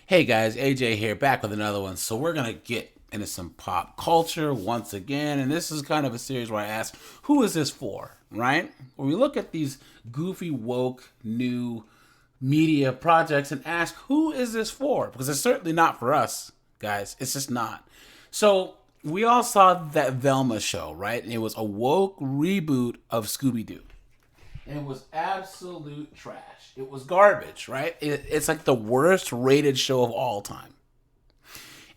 Hey guys, AJ here, back with another one. So we're gonna get into some pop culture once again, and this is kind of a series where I ask, who is this for? Right? Where we look at these goofy, woke, new media projects and ask, who is this for? Because it's certainly not for us, guys. It's just not. So we all saw that Velma show, right? And it was a woke reboot of Scooby Doo. And it was absolute trash. It was garbage, right? It's like the worst rated show of all time.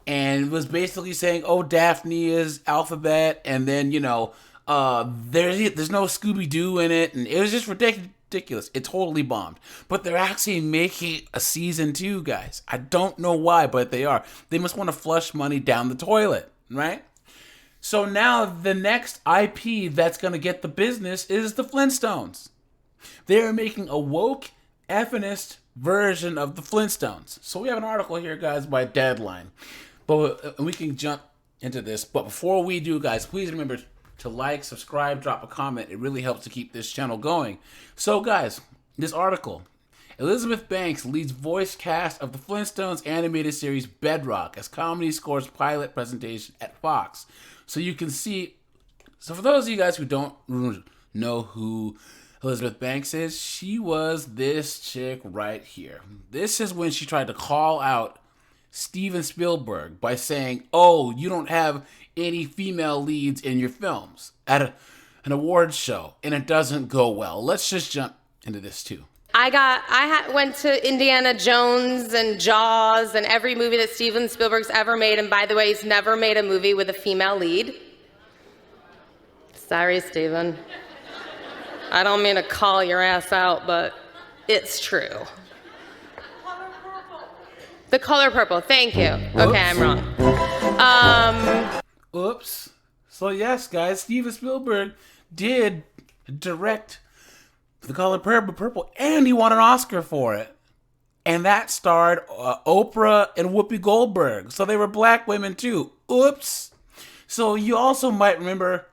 And it was basically saying, "Oh, Daphne is alphabet," and then there's no Scooby Doo in it, and it was just ridiculous. It totally bombed. But they're actually making a season 2, guys. I don't know why, but they are. They must want to flush money down the toilet, right? So now the next IP that's going to get the business is the Flintstones. They are making a woke, effinist version of the Flintstones. So we have an article here, guys, by Deadline. But we can jump into this. But before we do, guys, please remember to like, subscribe, drop a comment. It really helps to keep this channel going. So, guys, this article. Elizabeth Banks leads voice cast of the Flintstones animated series Bedrock as Comedy Score's pilot presentation at Fox. So you can see. So for those of you guys who don't know who Elizabeth Banks is, she was this chick right here. This is when she tried to call out Steven Spielberg by saying, "Oh, you don't have any female leads in your films" at an awards show, and it doesn't go well. Let's just jump into this too. Went to Indiana Jones and Jaws and every movie that Steven Spielberg's ever made, and by the way, he's never made a movie with a female lead. Sorry, Steven. I don't mean to call your ass out, but it's true. The color purple, thank you. Okay, I'm wrong. Oops. So yes, guys, Steven Spielberg did direct The Color Purple, and he won an Oscar for it. And that starred Oprah and Whoopi Goldberg. So they were black women too. Oops. So you also might remember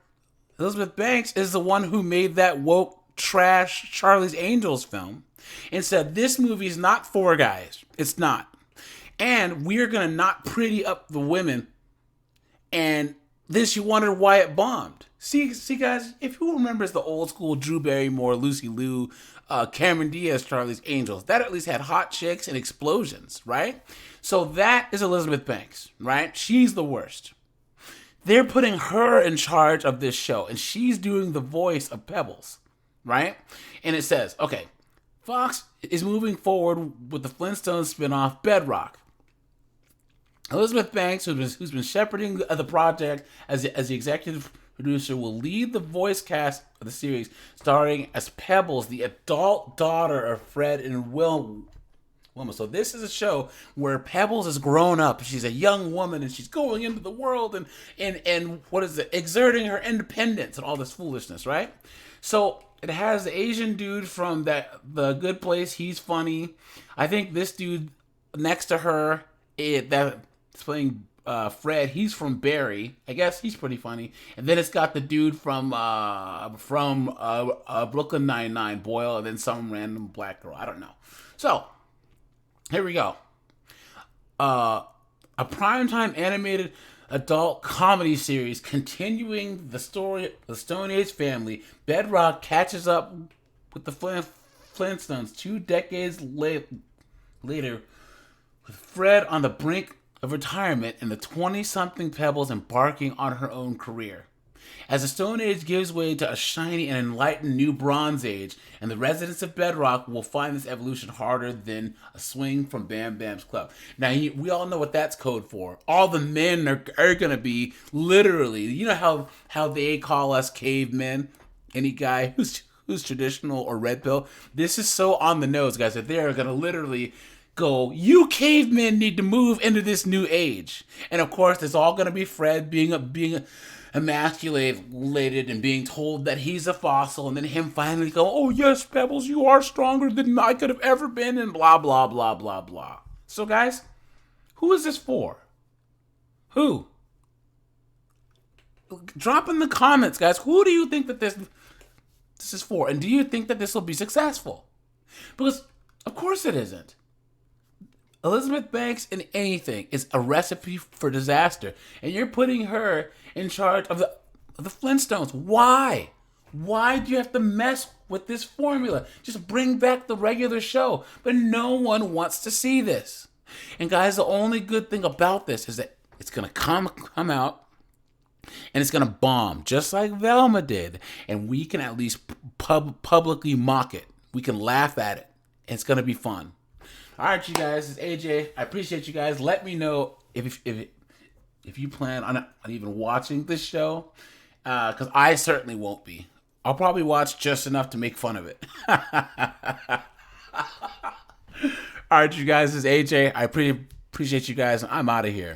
Elizabeth Banks is the one who made that woke trash Charlie's Angels film and said, this movie is not for guys. It's not. And we're going to not pretty up the women. And this, you wondered why it bombed. See, guys, if who remembers the old school Drew Barrymore, Lucy Liu, Cameron Diaz, Charlie's Angels, that at least had hot chicks and explosions, right? So that is Elizabeth Banks, right? She's the worst. They're putting her in charge of this show, and she's doing the voice of Pebbles, right? And it says, okay, Fox is moving forward with the Flintstones spinoff Bedrock. Elizabeth Banks, who's been shepherding the project as the executive producer, will lead the voice cast of the series, starring as Pebbles, the adult daughter of Fred and Wilma. So this is a show where Pebbles is grown up. She's a young woman and she's going into the world and what is it? Exerting her independence and all this foolishness, right? So it has the Asian dude from The Good Place. He's funny. I think this dude next to her that's playing Fred, he's from Barry. I guess he's pretty funny. And then it's got the dude from Brooklyn Nine-Nine, Boyle, and then some random black girl. I don't know. So here we go. A primetime animated adult comedy series continuing the story of the Stone Age family. Bedrock catches up with the Flintstones 2 decades later, with Fred on the brink of retirement and the 20-something Pebbles embarking on her own career. As the Stone Age gives way to a shiny and enlightened new Bronze Age, and the residents of Bedrock will find this evolution harder than a swing from Bam Bam's club. Now, we all know what that's code for. All the men are going to be literally, you know how they call us cavemen? Any guy who's traditional or red pill? This is so on the nose, guys, that they're going to literally go, you cavemen need to move into this new age. And of course, it's all going to be Fred being emasculated and being told that he's a fossil, and then him finally go, oh yes, Pebbles, you are stronger than I could have ever been, and blah, blah, blah, blah, blah. So guys, who is this for? Who? Drop in the comments, guys. Who do you think that this is for? And do you think that this will be successful? Because, of course it isn't. Elizabeth Banks in anything is a recipe for disaster. And you're putting her in charge of the Flintstones. Why? Why do you have to mess with this formula? Just bring back the regular show. But no one wants to see this. And guys, the only good thing about this is that it's going to come out and it's going to bomb just like Velma did. And we can at least publicly mock it. We can laugh at it. And it's going to be fun. All right, you guys, it's AJ. I appreciate you guys. Let me know if you plan on even watching this show, because I certainly won't be. I'll probably watch just enough to make fun of it. All right, you guys, this is AJ. I appreciate you guys. I'm out of here.